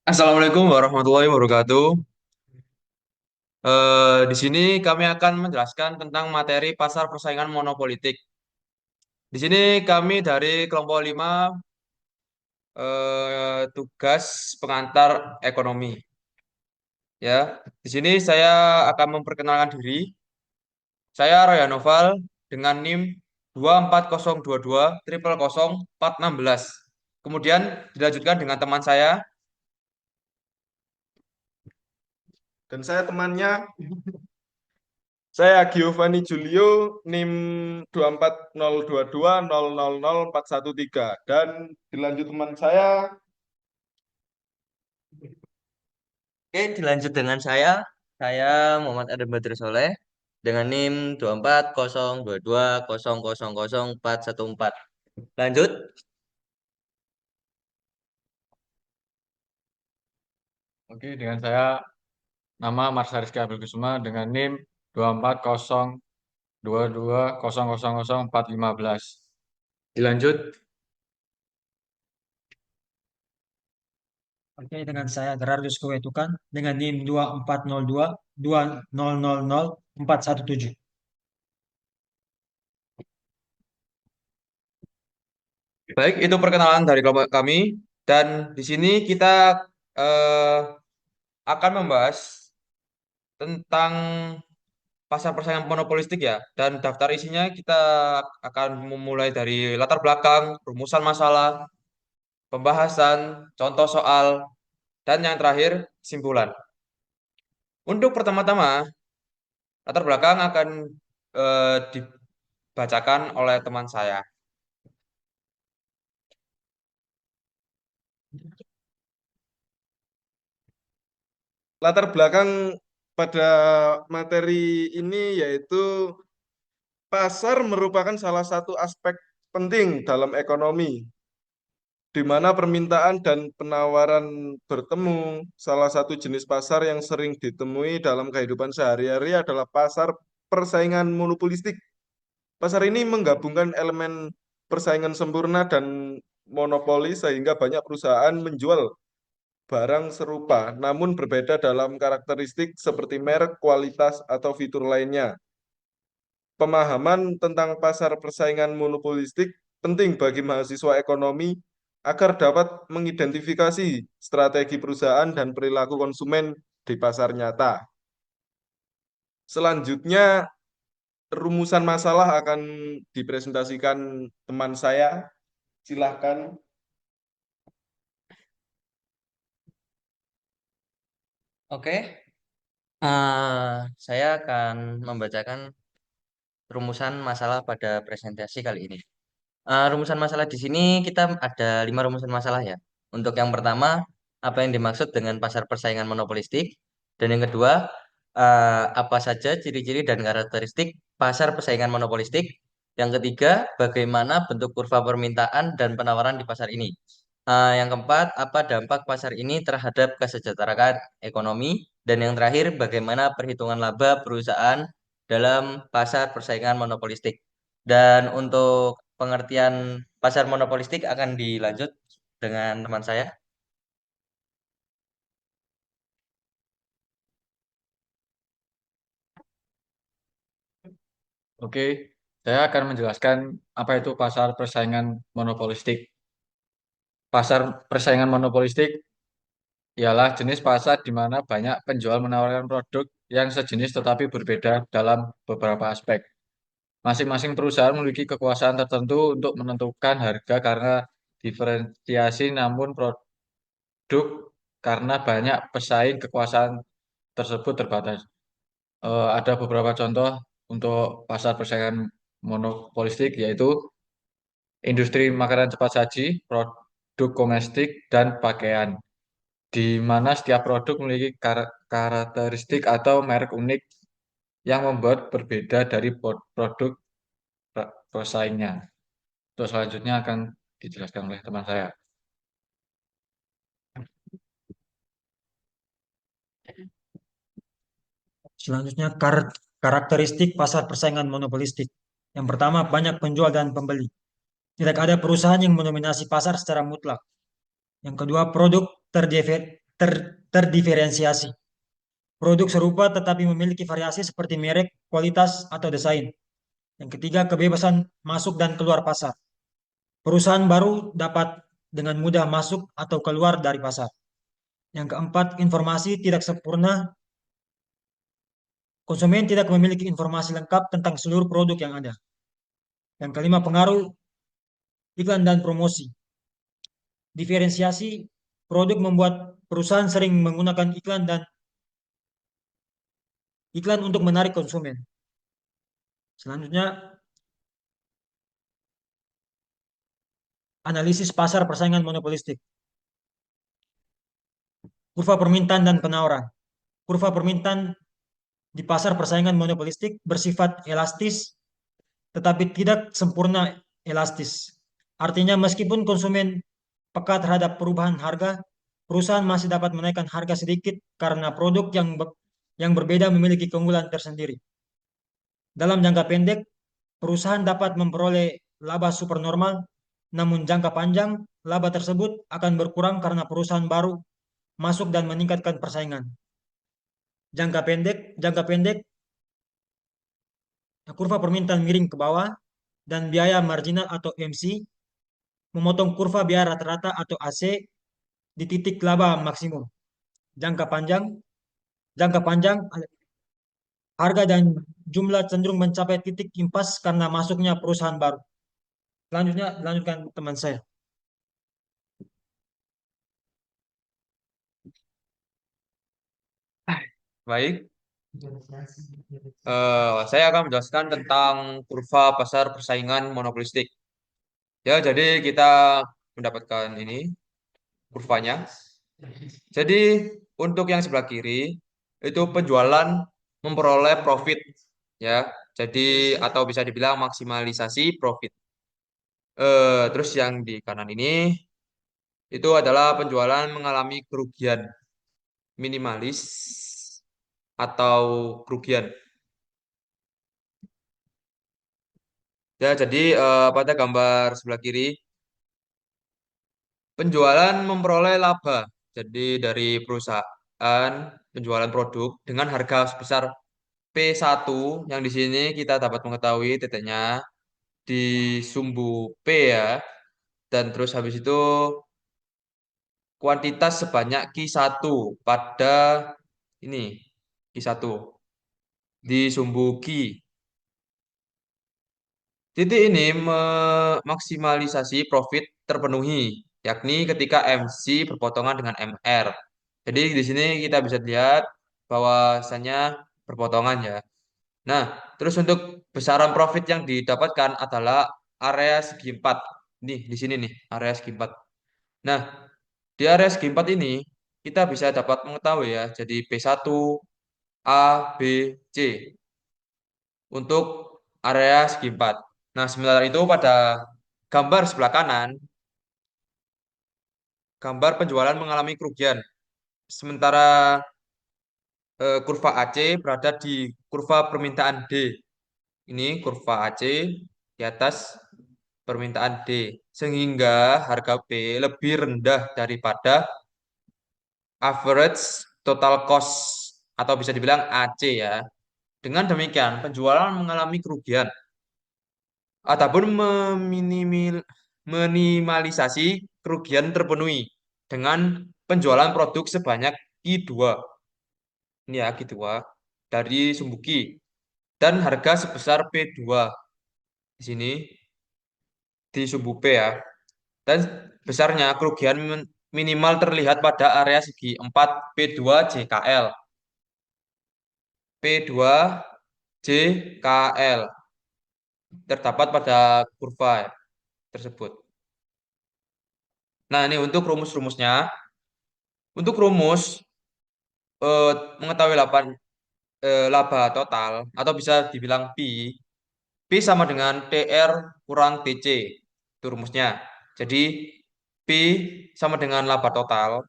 Assalamualaikum warahmatullahi wabarakatuh. Di sini kami akan menjelaskan tentang materi pasar persaingan monopolitik. Di sini kami dari kelompok 5 tugas pengantar ekonomi. Ya, di sini saya akan memperkenalkan diri. Saya Roya Noval dengan NIM 24022 triple 416. Kemudian dilanjutkan dengan teman saya. Dan saya temannya, saya Giovanni Julio, NIM 24022000413. Dan dilanjut teman saya, Oke, dilanjut dengan saya Muhammad Adam Badri Soleh dengan NIM 240220000414. Lanjut. Oke, dengan saya nama Marsha Rizky Abdul Kusuma dengan NIM 240220000415. Dilanjut. Oke, dengan saya Gerardus Kewetukan dengan NIM 240220000417. Baik, itu perkenalan dari kelompok kami. Dan di sini kita eh, akan membahas tentang pasar persaingan monopolistik ya. Dan daftar isinya kita akan memulai dari latar belakang, rumusan masalah, pembahasan, contoh soal, dan yang terakhir kesimpulan. Untuk pertama-tama, latar belakang akan dibacakan oleh teman saya. latar belakang pada materi ini yaitu pasar merupakan salah satu aspek penting dalam ekonomi, di mana permintaan dan penawaran bertemu. Salah satu jenis pasar yang sering ditemui dalam kehidupan sehari-hari adalah pasar persaingan monopolistik. Pasar ini menggabungkan elemen persaingan sempurna dan monopoli sehingga banyak perusahaan menjual barang serupa namun berbeda dalam karakteristik seperti merek, kualitas, atau fitur lainnya. Pemahaman tentang pasar persaingan monopolistik penting bagi mahasiswa ekonomi agar dapat mengidentifikasi strategi perusahaan dan perilaku konsumen di pasar nyata. Selanjutnya, rumusan masalah akan dipresentasikan teman saya. Silahkan. Oke. Saya akan membacakan rumusan masalah pada presentasi kali ini. Rumusan masalah di sini kita ada 5 rumusan masalah ya. Untuk yang pertama, apa yang dimaksud dengan pasar persaingan monopolistik? Dan yang kedua, apa saja ciri-ciri dan karakteristik pasar persaingan monopolistik? Yang ketiga, bagaimana bentuk kurva permintaan dan penawaran di pasar ini? Yang keempat, apa dampak pasar ini terhadap kesejahteraan ekonomi? Dan yang terakhir, bagaimana perhitungan laba perusahaan dalam pasar persaingan monopolistik? Dan untuk pengertian pasar monopolistik akan dilanjut dengan teman saya. Oke, saya akan menjelaskan apa itu pasar persaingan monopolistik. Pasar persaingan monopolistik ialah jenis pasar di mana banyak penjual menawarkan produk yang sejenis tetapi berbeda dalam beberapa aspek. Masing-masing perusahaan memiliki kekuasaan tertentu untuk menentukan harga karena diferensiasi, namun produk karena banyak pesaing kekuasaan tersebut terbatas. Ada beberapa contoh untuk pasar persaingan monopolistik yaitu industri makanan cepat saji, produk domestik, dan pakaian, di mana setiap produk memiliki karakteristik atau merek unik yang membuat berbeda dari produk pesaingnya. Untuk selanjutnya akan dijelaskan oleh teman saya. Selanjutnya, karakteristik pasar persaingan monopolistik. Yang pertama, banyak penjual dan pembeli. Tidak ada perusahaan yang mendominasi pasar secara mutlak. Yang kedua, produk terdiferensiasi. Produk serupa tetapi memiliki variasi seperti merek, kualitas, atau desain. Yang ketiga, kebebasan masuk dan keluar pasar. Perusahaan baru dapat dengan mudah masuk atau keluar dari pasar. Yang keempat, informasi tidak sempurna. Konsumen tidak memiliki informasi lengkap tentang seluruh produk yang ada. Yang kelima, pengaruh iklan dan promosi. Diferensiasi produk membuat perusahaan sering menggunakan iklan untuk menarik konsumen. Selanjutnya, analisis pasar persaingan monopolistik. Kurva permintaan dan penawaran. Kurva permintaan di pasar persaingan monopolistik bersifat elastis, tetapi tidak sempurna elastis. Artinya meskipun konsumen peka terhadap perubahan harga, perusahaan masih dapat menaikkan harga sedikit karena produk yang berbeda memiliki keunggulan tersendiri. Dalam jangka pendek, perusahaan dapat memperoleh laba supernormal, namun jangka panjang, laba tersebut akan berkurang karena perusahaan baru masuk dan meningkatkan persaingan. Jangka pendek, kurva permintaan miring ke bawah dan biaya marginal atau MC memotong kurva biaya rata-rata atau AC di titik laba maksimum. Jangka panjang, jangka panjang harga dan jumlah cenderung mencapai titik impas karena masuknya perusahaan baru. Selanjutnya, lanjutkan teman saya. Baik, saya akan menjelaskan tentang kurva pasar persaingan monopolistik. Ya, jadi kita mendapatkan ini kurvanya. Jadi untuk yang sebelah kiri itu penjualan memperoleh profit, ya. Jadi atau bisa dibilang maksimalisasi profit. Terus yang di kanan ini itu adalah penjualan mengalami kerugian minimalis atau kerugian. Ya, jadi pada gambar sebelah kiri penjualan memperoleh laba. Jadi dari perusahaan penjualan produk dengan harga sebesar P1 yang di sini kita dapat mengetahui titiknya di sumbu P ya. Dan terus habis itu kuantitas sebanyak Q1 pada ini Q1 di sumbu Q. Titik ini memaksimalisasi profit terpenuhi, yakni ketika MC berpotongan dengan MR. Jadi di sini kita bisa lihat bahwasannya berpotongan ya. Nah, terus untuk besaran profit yang didapatkan adalah area segi 4. Nih, di sini nih, area segi 4. Nah, di area segi 4 ini kita bisa dapat mengetahui ya, jadi P1, A, B, C untuk area segi 4. Nah, sementara itu pada gambar sebelah kanan, gambar penjualan mengalami kerugian. Sementara kurva AC berada di kurva permintaan D. Ini kurva AC di atas permintaan D. Sehingga harga B lebih rendah daripada average total cost atau bisa dibilang AC ya. Dengan demikian, penjualan mengalami kerugian ataupun minimalisasi kerugian terpenuhi dengan penjualan produk sebanyak Q2. Ini ya Q2 dari Sumbuki dan harga sebesar P2 di sini di sumbu P ya. Dan besarnya kerugian minimal terlihat pada area segi 4 P2 JKL. P2 JKL terdapat pada kurva ya, tersebut. Nah, ini untuk rumus-rumusnya. Untuk rumus mengetahui laba total atau bisa dibilang P sama dengan TR kurang TC. Itu rumusnya. Jadi P sama dengan laba total,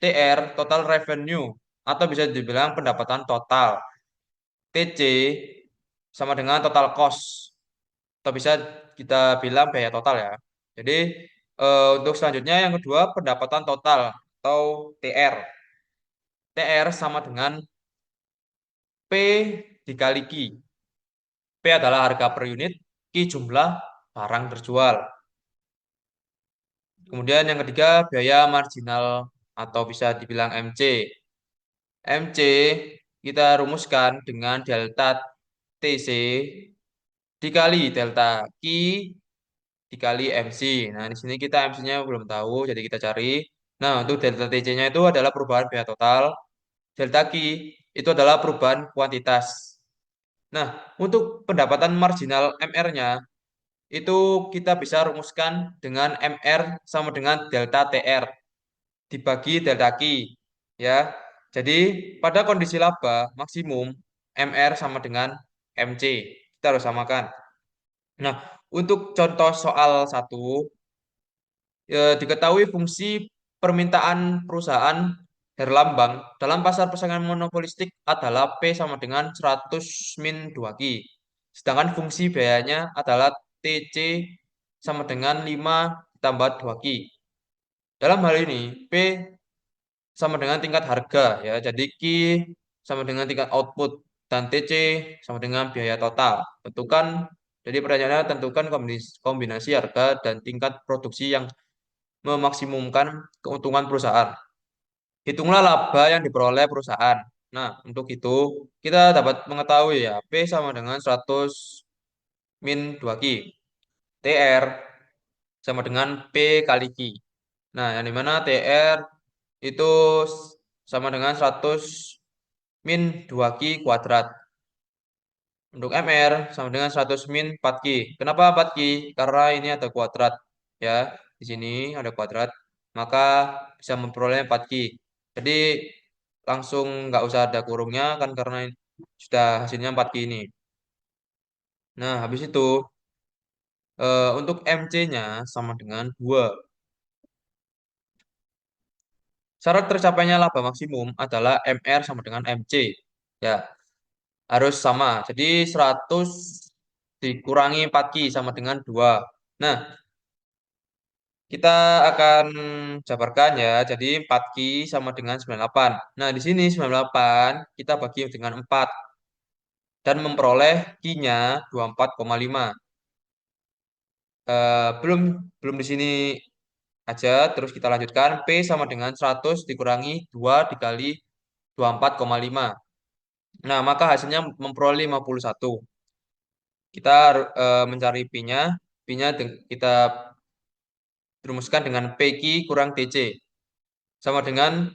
TR total revenue atau bisa dibilang pendapatan total. TC sama dengan total cost atau bisa kita bilang biaya total ya. Jadi Untuk selanjutnya yang kedua pendapatan total atau TR. TR sama dengan P dikali Q. P adalah harga per unit, Q jumlah barang terjual. Kemudian yang ketiga biaya marginal atau bisa dibilang MC. MC kita rumuskan dengan delta TC dikali delta Q dikali MC. Nah, di sini kita MC-nya belum tahu, jadi kita cari. Nah, untuk delta TC-nya itu adalah perubahan biaya total. Delta Q itu adalah perubahan kuantitas. Nah, untuk pendapatan marginal MR-nya itu kita bisa rumuskan dengan MR sama dengan delta TR dibagi delta Q. Ya, jadi pada kondisi laba maksimum MR sama dengan MC. Kita harus samakan. Nah, untuk contoh soal satu, diketahui fungsi permintaan perusahaan Herlambang dalam pasar persaingan monopolistik adalah P sama dengan 100 min 2Q. Sedangkan fungsi biayanya adalah TC sama dengan 5 tambah 2Q. Dalam hal ini, P sama dengan tingkat harga ya. Jadi Q sama dengan tingkat output dan TC sama dengan biaya total. Tentukan jadi pertanyaannya tentukan kombinasi harga dan tingkat produksi yang memaksimumkan keuntungan perusahaan. Hitunglah laba yang diperoleh perusahaan. Nah, untuk itu kita dapat mengetahui ya P sama dengan 100 min 2Q. TR sama dengan P kali Q. Nah, yang dimana TR itu sama dengan 100 min 2Q kuadrat. Untuk MR sama dengan 100 min 4Q. Kenapa 4Q? Karena ini ada kuadrat. Ya, di sini ada kuadrat. Maka bisa memperoleh 4Q. Jadi langsung nggak usah ada kurungnya kan karena sudah hasilnya 4Q ini. Nah, habis itu untuk MC-nya sama dengan 2. Syarat tercapainya laba maksimum adalah MR sama dengan MC. Ya, harus sama. Jadi 100 dikurangi 4Q sama dengan 2. Nah, kita akan jabarkan ya. Jadi 4Q sama dengan 98. Nah, di sini 98 kita bagi dengan 4 dan memperoleh Q-nya 24,5. Belum belum di sini aja, terus kita lanjutkan. P sama dengan 100 dikurangi 2 dikali 24,5. Nah, maka hasilnya memperoleh 51. Kita mencari P-nya. P-nya kita rumuskan dengan PQ kurang TC. Sama dengan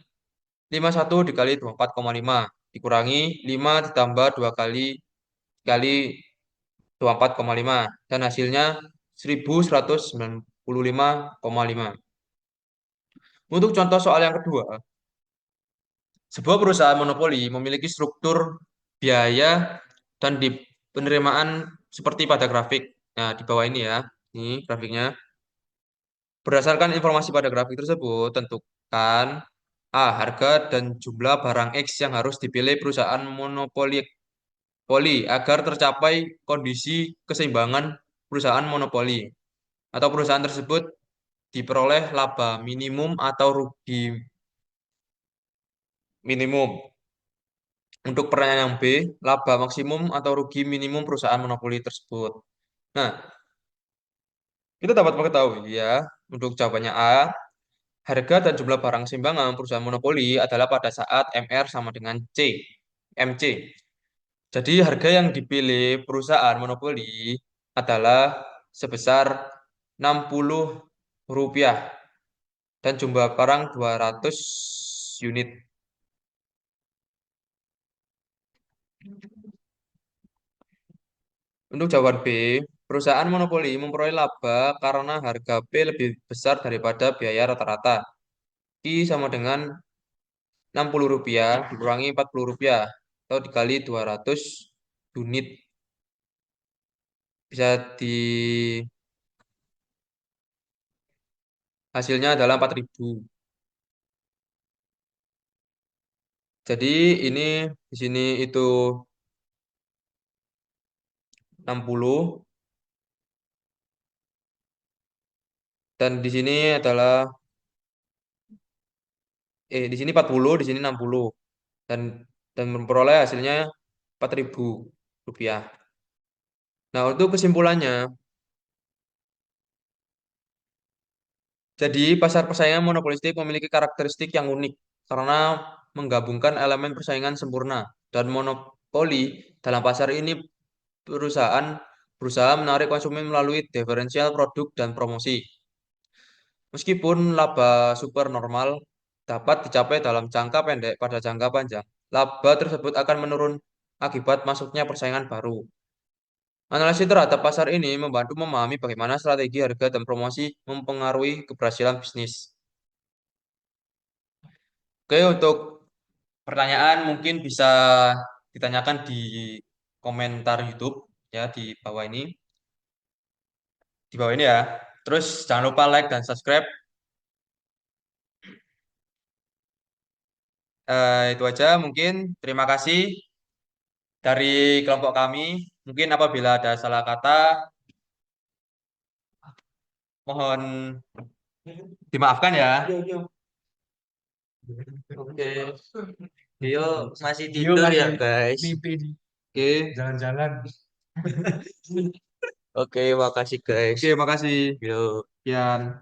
51 dikali 24,5. Dikurangi 5 ditambah 2 kali dikali 24,5. Dan hasilnya 1195,5. Untuk contoh soal yang kedua, sebuah perusahaan monopoli memiliki struktur biaya dan di penerimaan seperti pada grafik. Nah, di bawah ini ya, ini grafiknya. Berdasarkan informasi pada grafik tersebut, tentukan A. Harga dan jumlah barang X yang harus dipilih perusahaan monopoli agar tercapai kondisi keseimbangan perusahaan monopoli atau perusahaan tersebut diperoleh laba minimum atau rugi minimum. Untuk pertanyaan yang B, laba maksimum atau rugi minimum perusahaan monopoli tersebut. Nah, kita dapat mengetahui ya, untuk jawabannya A, harga dan jumlah barang simbangan perusahaan monopoli adalah pada saat MR sama dengan MC. Jadi harga yang dipilih perusahaan monopoli adalah sebesar 60 rupiah dan jumlah barang 200 unit. Untuk jawaban B, perusahaan monopoli memperoleh laba karena harga B lebih besar daripada biaya rata-rata. I sama dengan 60 rupiah dikurangi 40 rupiah atau dikali 200 unit. Bisa di hasilnya adalah 4.000. Jadi ini di sini itu 60 dan Dan di sini adalah di sini 40, di sini 60. Dan memperoleh hasilnya 4.000 rupiah. Nah, untuk kesimpulannya, jadi pasar persaingan monopolistik memiliki karakteristik yang unik karena menggabungkan elemen persaingan sempurna dan monopoli. Dalam pasar ini perusahaan berusaha menarik konsumen melalui diferensial produk dan promosi. Meskipun laba super normal dapat dicapai dalam jangka pendek, pada jangka panjang, laba tersebut akan menurun akibat masuknya persaingan baru. Analisis terhadap pasar ini membantu memahami bagaimana strategi harga dan promosi mempengaruhi keberhasilan bisnis. Oke, untuk pertanyaan mungkin bisa ditanyakan di komentar YouTube ya di bawah ini ya. Terus jangan lupa like dan subscribe. Itu aja mungkin. Terima kasih dari kelompok kami. Mungkin apabila ada salah kata, mohon dimaafkan ya. Oke. Dio masih tidur ya guys. Oke. Jalan-jalan. Oke, makasih guys. Oke, makasih. Yo. Sekian.